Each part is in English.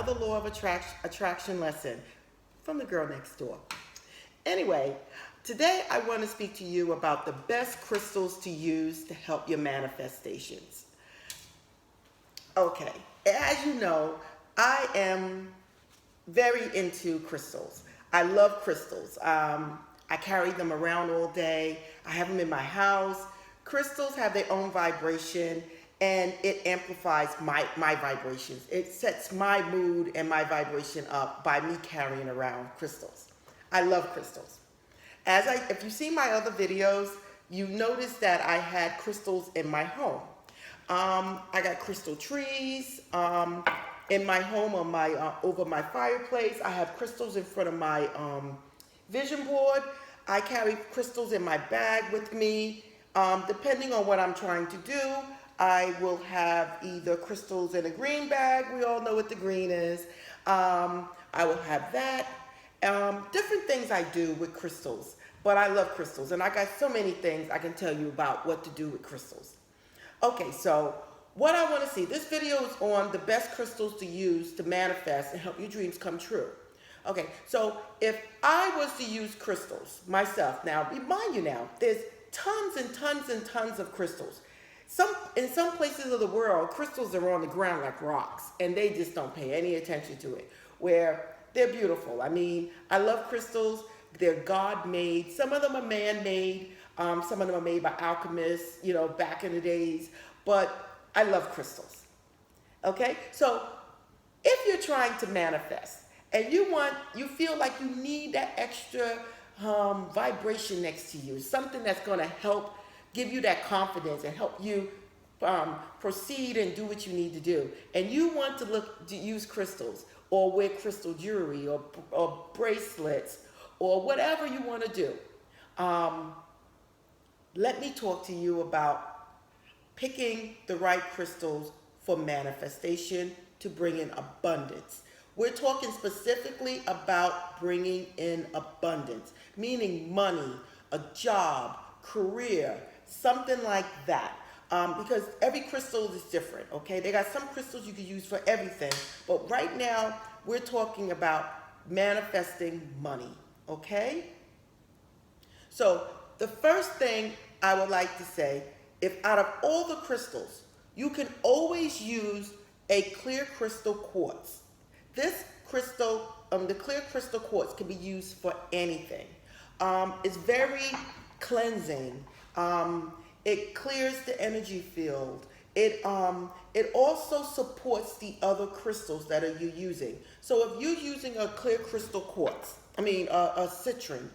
another law of attraction lesson from the girl next door. Anyway, today I want to speak to you about the best crystals to use to help your manifestations. Okay, as you know, I am very into crystals. I love crystals. I carry them around all day. I have them in my house. Crystals have their own vibration, and it amplifies my vibrations. It sets my mood and my vibration up by me carrying around crystals. I love crystals. If you see my other videos, you notice that I had crystals in my home. I got crystal trees in my home on my over my fireplace. I have crystals in front of my vision board. I carry crystals in my bag with me. Depending on what I'm trying to do, I will have either crystals in a green bag. We all know what the green is. I will have that. Different things I do with crystals, but I love crystals, and I got so many things I can tell you about what to do with crystals. Okay, so what I want to see, this video is on the best crystals to use to manifest and help your dreams come true. Okay, so if I was to use crystals myself, now, mind you now, there's tons and tons and tons of crystals. In some places of the world, crystals are on the ground like rocks, and they just don't pay any attention to it, where they're beautiful. I mean, I love crystals. They're God-made. Some of them are man-made. Some of them are made by alchemists, you know, back in the days. But I love crystals. Okay? So if you're trying to manifest and you feel like you need that extra vibration next to you, something that's going to help give you that confidence and help you proceed and do what you need to do, and you want to use crystals or wear crystal jewelry or bracelets or whatever you want to do, let me talk to you about picking the right crystals for manifestation to bring in abundance. We're talking specifically about bringing in abundance, meaning money, a job, career, something like that. Because every crystal is different, okay? They got some crystals you can use for everything, but right now we're talking about manifesting money, okay? So the first thing I would like to say, if out of all the crystals, you can always use a clear crystal quartz. This crystal, the clear crystal quartz can be used for anything. It's very cleansing. It clears the energy field. It also supports the other crystals that you're using. So if you're using a clear crystal quartz, a citrine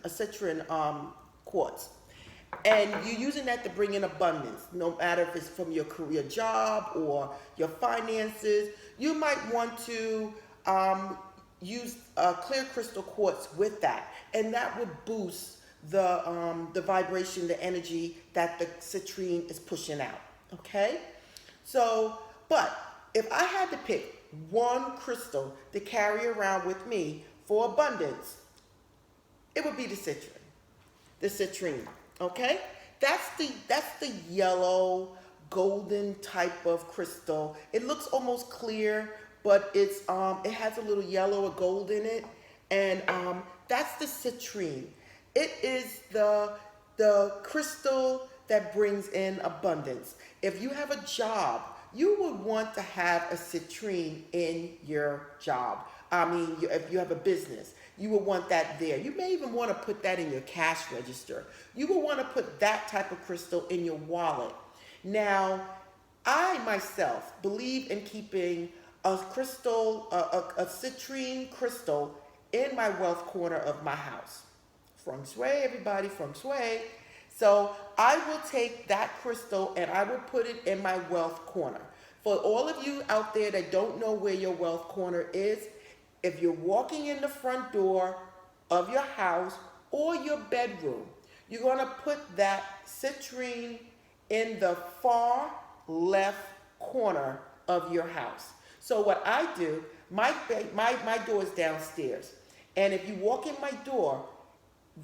quartz, and you're using that to bring in abundance, no matter if it's from your career job or your finances, you might want to use a clear crystal quartz with that, and that would boost the vibration, the energy that the citrine is pushing out. Okay, so but if I had to pick one crystal to carry around with me for abundance, it would be the citrine. Okay, that's the yellow golden type of crystal. It looks almost clear, but it has a little yellow or gold in it, and that's the citrine. It is the crystal that brings in abundance. If you have a job, you would want to have a citrine in your job. If you have a business, you will want that there. You may even want to put that in your cash register. You will want to put that type of crystal in your wallet. Now, I myself believe in keeping a crystal, a citrine crystal in my wealth corner of my house. Feng Shui, everybody, Feng Shui. So I will take that crystal and I will put it in my wealth corner. For all of you out there that don't know where your wealth corner is, if you're walking in the front door of your house or your bedroom, you're going to put that citrine in the far left corner of your house. So what I do, my door is downstairs, and if you walk in my door,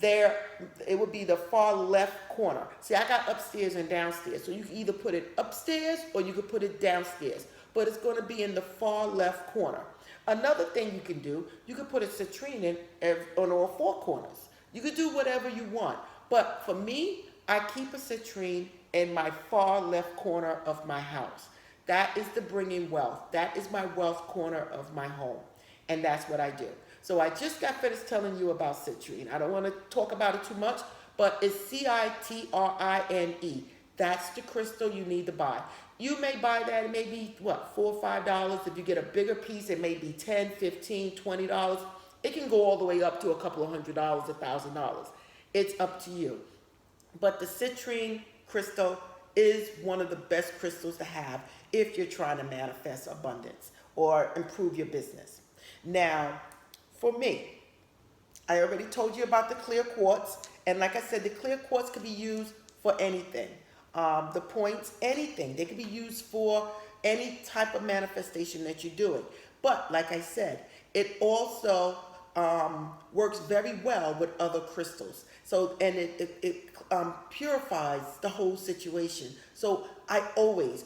it would be the far left corner. See, I got upstairs and downstairs, so you can either put it upstairs or you can put it downstairs, but it's going to be in the far left corner. Another thing you can do, you can put a citrine on all four corners. You can do whatever you want. But for me, I keep a citrine in my far left corner of my house. That is the bringing wealth. That is my wealth corner of my home. And that's what I do. So I just got finished telling you about citrine. I don't want to talk about it too much, but it's Citrine. That's the crystal you need to buy. You may buy that, it may be what, $4 or $5. If you get a bigger piece, it may be $10, $15, $20. It can go all the way up to a couple of $100, $1,000. It's up to you. But the citrine crystal is one of the best crystals to have if you're trying to manifest abundance or improve your business. Now, for me, I already told you about the clear quartz. And like I said, the clear quartz can be used for anything. The points, anything. They can be used for any type of manifestation that you're doing. But like I said, it also works very well with other crystals. So, and it purifies the whole situation. So I always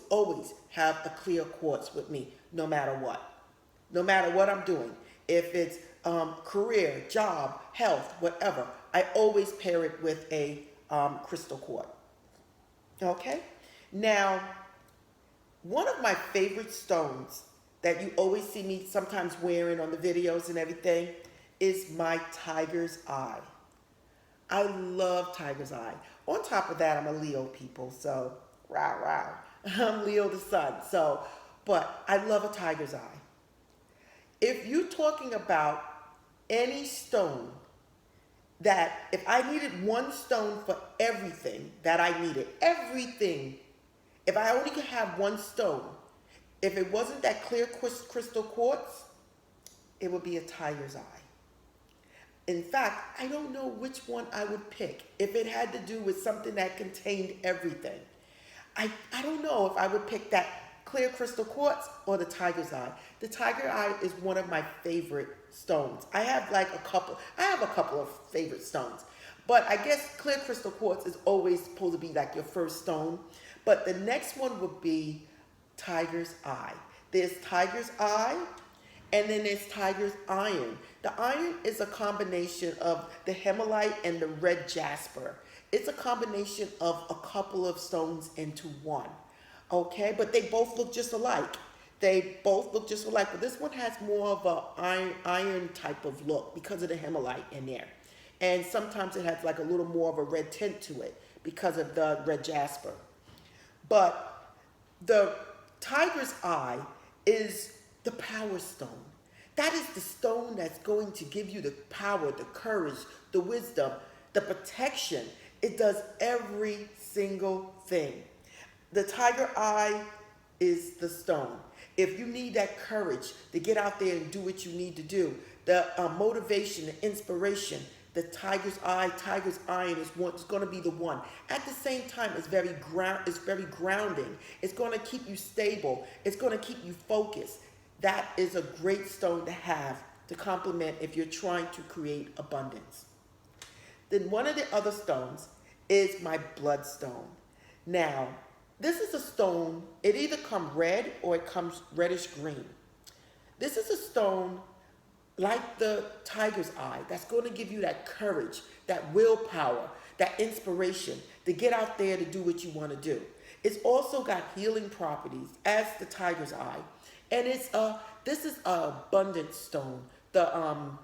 have a clear quartz with me, no matter what. No matter what I'm doing. If it's career, job, health, whatever, I always pair it with a crystal quartz. Okay? Now, one of my favorite stones that you always see me sometimes wearing on the videos and everything is my tiger's eye. I love tiger's eye. On top of that, I'm a Leo, people, so rah rah. I'm Leo the sun, so, but I love a tiger's eye. If you're talking about any stone that, if I needed one stone for everything that I needed, everything, if I only could have one stone, if it wasn't that clear crystal quartz, it would be a tiger's eye. In fact, I don't know which one I would pick if it had to do with something that contained everything. I don't know if I would pick that clear crystal quartz or the tiger's eye. The tiger eye is one of my favorite stones. I have a couple of favorite stones. But I guess clear crystal quartz is always supposed to be like your first stone. But the next one would be tiger's eye. There's tiger's eye, and then there's tiger's iron. The iron is a combination of the hemalite and the red jasper. It's a combination of a couple of stones into one. Okay, but they both look just alike. But this one has more of a iron type of look because of the hemalite in there. And sometimes it has like a little more of a red tint to it because of the red jasper. But the tiger's eye is the power stone. That is the stone that's going to give you the power, the courage, the wisdom, the protection. It does every single thing. The tiger eye is the stone. If you need that courage to get out there and do what you need to do, the motivation, the inspiration, the tiger's eye, tiger's iron is going to be the one. At the same time, it's very grounding. It's going to keep you stable. It's going to keep you focused. That is a great stone to have to complement if you're trying to create abundance. Then one of the other stones is my bloodstone. Now, this is a stone, it either comes red or it comes reddish green. This is a stone like the tiger's eye that's going to give you that courage, that willpower, that inspiration to get out there to do what you want to do. It's also got healing properties as the tiger's eye. And this is an abundant stone, the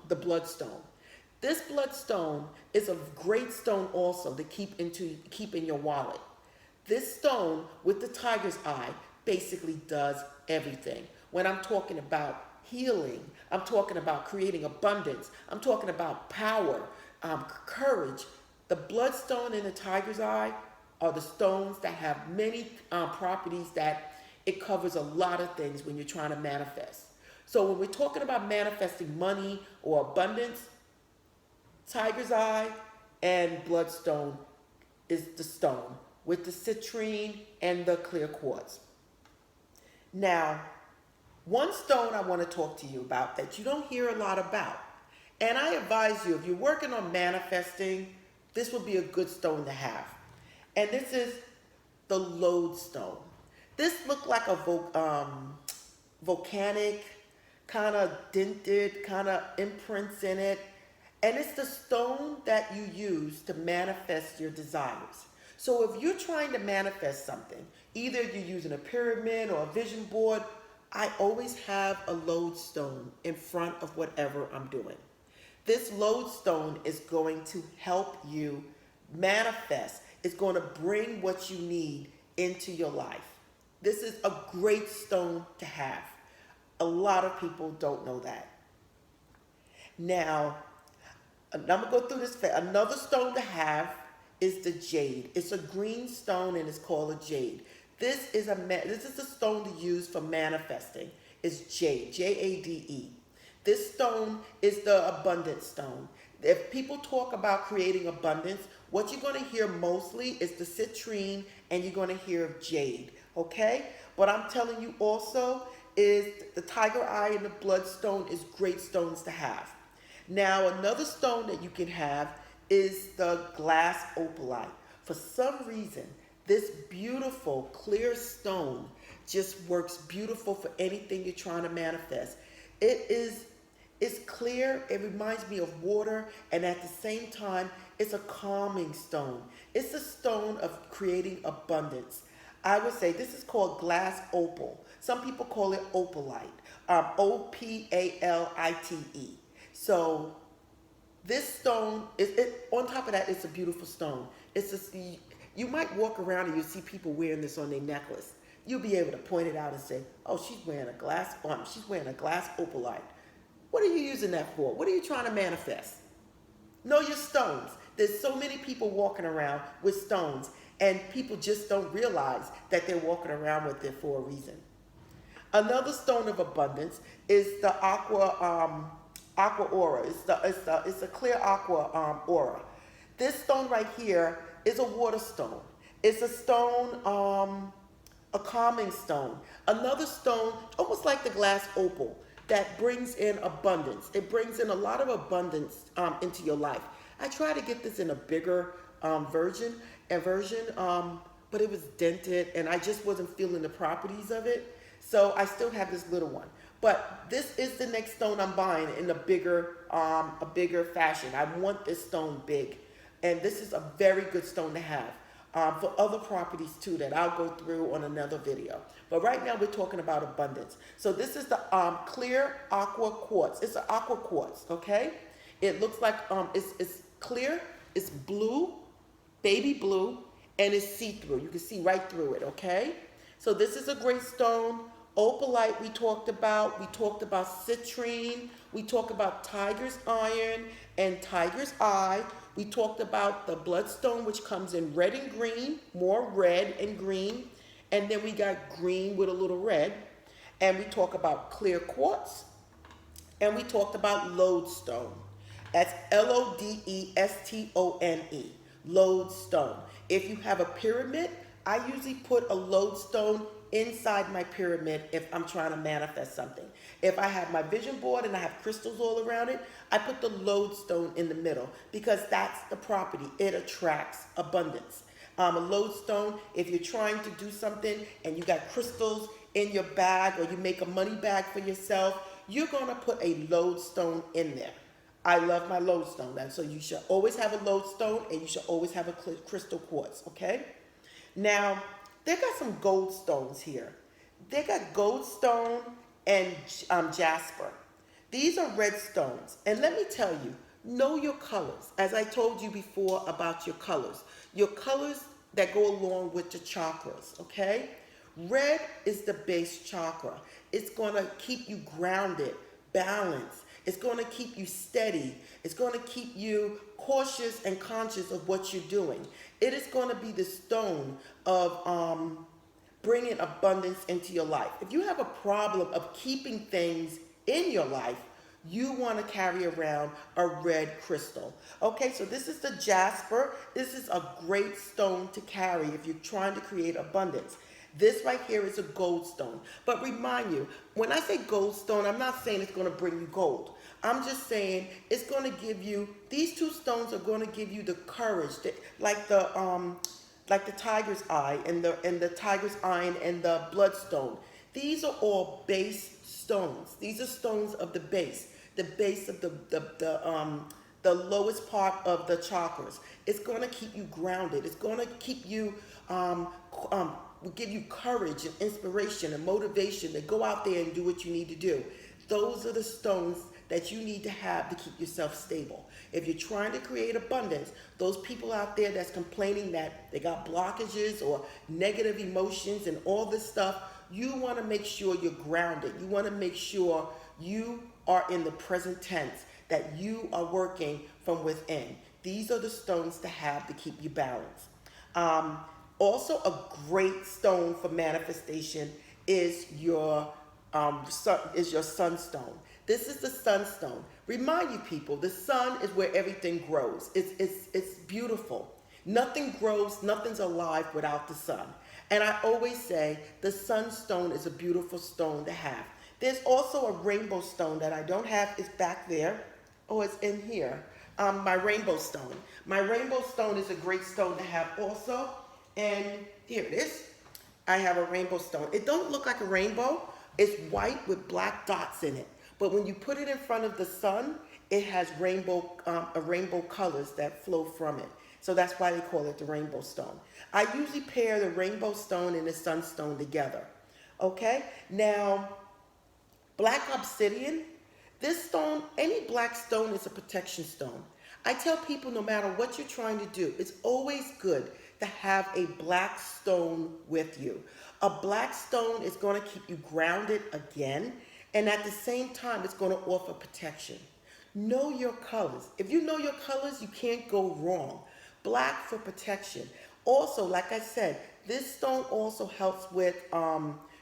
bloodstone. This bloodstone is a great stone also to keep in your wallet. This stone with the tiger's eye basically does everything. When I'm talking about healing, I'm talking about creating abundance, I'm talking about power, courage. The bloodstone and the tiger's eye are the stones that have many properties that it covers a lot of things when you're trying to manifest. So when we're talking about manifesting money or abundance, tiger's eye and bloodstone is the stone with the citrine and the clear quartz. Now, one stone I want to talk to you about that you don't hear a lot about, and I advise you, if you're working on manifesting, this would be a good stone to have. And this is the lodestone. This looked like a volcanic, kind of dented, kind of imprints in it. And it's the stone that you use to manifest your desires. So if you're trying to manifest something, either you're using a pyramid or a vision board, I always have a lodestone in front of whatever I'm doing. This lodestone is going to help you manifest. It's going to bring what you need into your life. This is a great stone to have. A lot of people don't know that. Now, I'm going to go through this. Another stone to have is the jade. It's a green stone and it's called a jade. This is a stone to use for manifesting. It's jade, Jade. This stone is the abundance stone. If people talk about creating abundance, what you're going to hear mostly is the citrine and you're going to hear jade, okay? But I'm telling you also is the tiger eye and the bloodstone is great stones to have. Now, another stone that you can have is the glass opalite. For some reason, this beautiful clear stone just works beautiful for anything you're trying to manifest. It's clear, it reminds me of water, and at the same time, it's a calming stone. It's a stone of creating abundance. I would say this is called glass opal. Some people call it opalite, Opalite. So this stone, on top of that, it's a beautiful stone. You might walk around and you see people wearing this on their necklace. You'll be able to point it out and say, oh, she's wearing a glass opalite. What are you using that for? What are you trying to manifest? Know your stones. There's so many people walking around with stones, and people just don't realize that they're walking around with it for a reason. Another stone of abundance is the aqua aura. It's a clear aqua aura. This stone right here is a water stone. It's a stone, a calming stone. Another stone, almost like the glass opal, that brings in abundance. It brings in a lot of abundance into your life. I tried to get this in a bigger version, but it was dented and I just wasn't feeling the properties of it. So I still have this little one. But this is the next stone I'm buying in a bigger fashion. I want this stone big. And this is a very good stone to have. For other properties too that I'll go through on another video. But right now we're talking about abundance. So this is the clear aqua quartz. It's an aqua quartz, okay? It looks like it's clear, it's blue, baby blue, and it's see-through. You can see right through it, okay? So this is a great stone. Opalite we talked about. We talked about citrine. We talked about tiger's iron and tiger's eye. We talked about the bloodstone, which comes in red and green, more red and green. And then we got green with a little red. And we talk about clear quartz. And we talked about lodestone. That's Lodestone, lodestone. If you have a pyramid, I usually put a lodestone inside my pyramid if I'm trying to manifest something. If I have my vision board and I have crystals all around it, I put the lodestone in the middle because that's the property. It attracts abundance. A lodestone, if you're trying to do something and you got crystals in your bag or you make a money bag for yourself, you're going to put a lodestone in there. I love my lodestone. And so you should always have a lodestone and you should always have a crystal quartz, okay? Now, they got some gold stones here. They got gold stone and jasper. These are red stones. And let me tell you, know your colors. As I told you before about your colors that go along with the chakras, okay? Red is the base chakra. It's going to keep you grounded, balanced. It's going to keep you steady. It's going to keep you cautious and conscious of what you're doing. It is going to be the stone of bringing abundance into your life. If you have a problem of keeping things in your life, you want to carry around a red crystal. Okay, so this is the jasper. This is a great stone to carry if you're trying to create abundance. This right here is a gold stone. But remind you, when I say gold stone, I'm not saying it's going to bring you gold. I'm just saying it's going to give you, these two stones are going to give you the courage, like the tiger's eye and the tiger's iron and the bloodstone. These are all base stones. These are stones of the base of the lowest part of the chakras. It's going to keep you grounded. It's going to keep you, will give you courage and inspiration and motivation to go out there and do what you need to do. Those are the stones that you need to have to keep yourself stable. If you're trying to create abundance, those people out there that's complaining that they got blockages or negative emotions and all this stuff, you want to make sure you're grounded. You want to make sure you are in the present tense, that you are working from within. These are the stones to have to keep you balanced. Also, a great stone for manifestation is your sunstone. This is the sunstone. Remind you people, the sun is where everything grows. It's beautiful. Nothing grows, nothing's alive without the sun. And I always say the sunstone is a beautiful stone to have. There's also a rainbow stone that I don't have. It's back there. Oh, it's in here. My rainbow stone. My rainbow stone is a great stone to have also. And here it is. I have a rainbow stone. It don't look like a rainbow. It's white with black dots in it. But when you put it in front of the sun, it has rainbow colors that flow from it. So that's why they call it the rainbow stone. I usually pair the rainbow stone and the sunstone together. Okay? Now, black obsidian. This stone, any black stone is a protection stone. I tell people no matter what you're trying to do, it's always good to have a black stone with you. A black stone is going to keep you grounded again, and at the same time, it's going to offer protection. Know your colors. If you know your colors, you can't go wrong. Black for protection. Also, like I said, this stone also helps with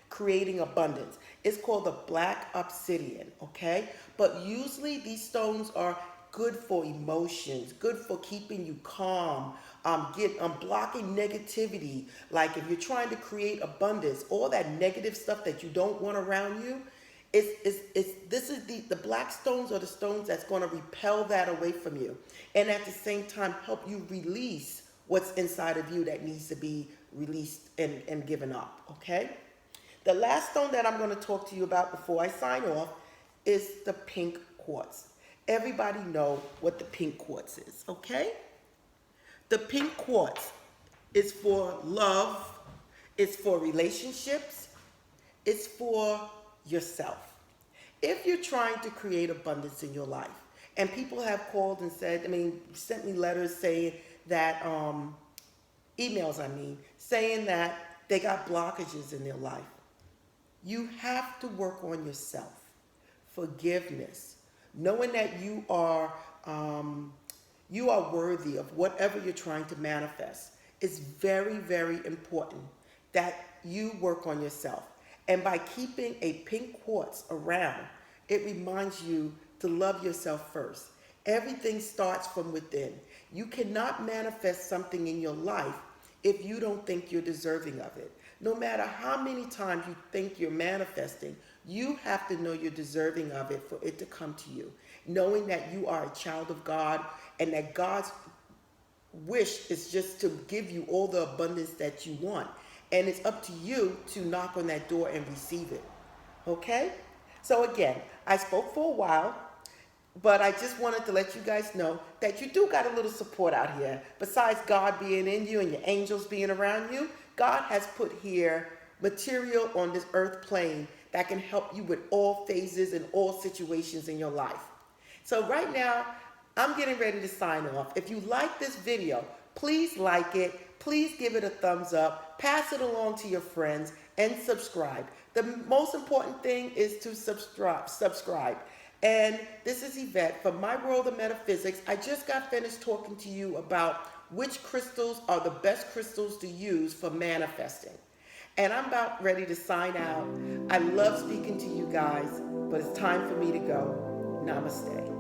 creating abundance. It's called the black obsidian, okay? But usually these stones are good for emotions, good for keeping you calm, blocking negativity. Like if you're trying to create abundance, all that negative stuff that you don't want around you, the black stones are the stones that's going to repel that away from you. And at the same time, help you release what's inside of you that needs to be released and given up, okay? The last stone that I'm going to talk to you about before I sign off is the pink quartz. Everybody know what the pink quartz is, okay? The pink quartz is for love, it's for relationships, it's for yourself. If you're trying to create abundance in your life, and people have called and said, sent me letters saying that, emails saying that they got blockages in their life. You have to work on yourself. Forgiveness. Knowing that you are worthy of whatever you're trying to manifest. It's very, very important that you work on yourself. And by keeping a pink quartz around, it reminds you to love yourself first. Everything starts from within. You cannot manifest something in your life if you don't think you're deserving of it. No matter how many times you think you're manifesting, you have to know you're deserving of it for it to come to you. Knowing that you are a child of God and that God's wish is just to give you all the abundance that you want. And it's up to you to knock on that door and receive it. Okay? So again, I spoke for a while, but I just wanted to let you guys know that you do got a little support out here. Besides God being in you and your angels being around you, God has put here material on this earth plane that can help you with all phases and all situations in your life. So right now, I'm getting ready to sign off. If you like this video, please like it. Please give it a thumbs up. Pass it along to your friends and subscribe. The most important thing is to subscribe. And this is Eyvette from My World of Metaphysics. I just got finished talking to you about which crystals are the best crystals to use for manifesting. And I'm about ready to sign out. I love speaking to you guys, but it's time for me to go. Namaste.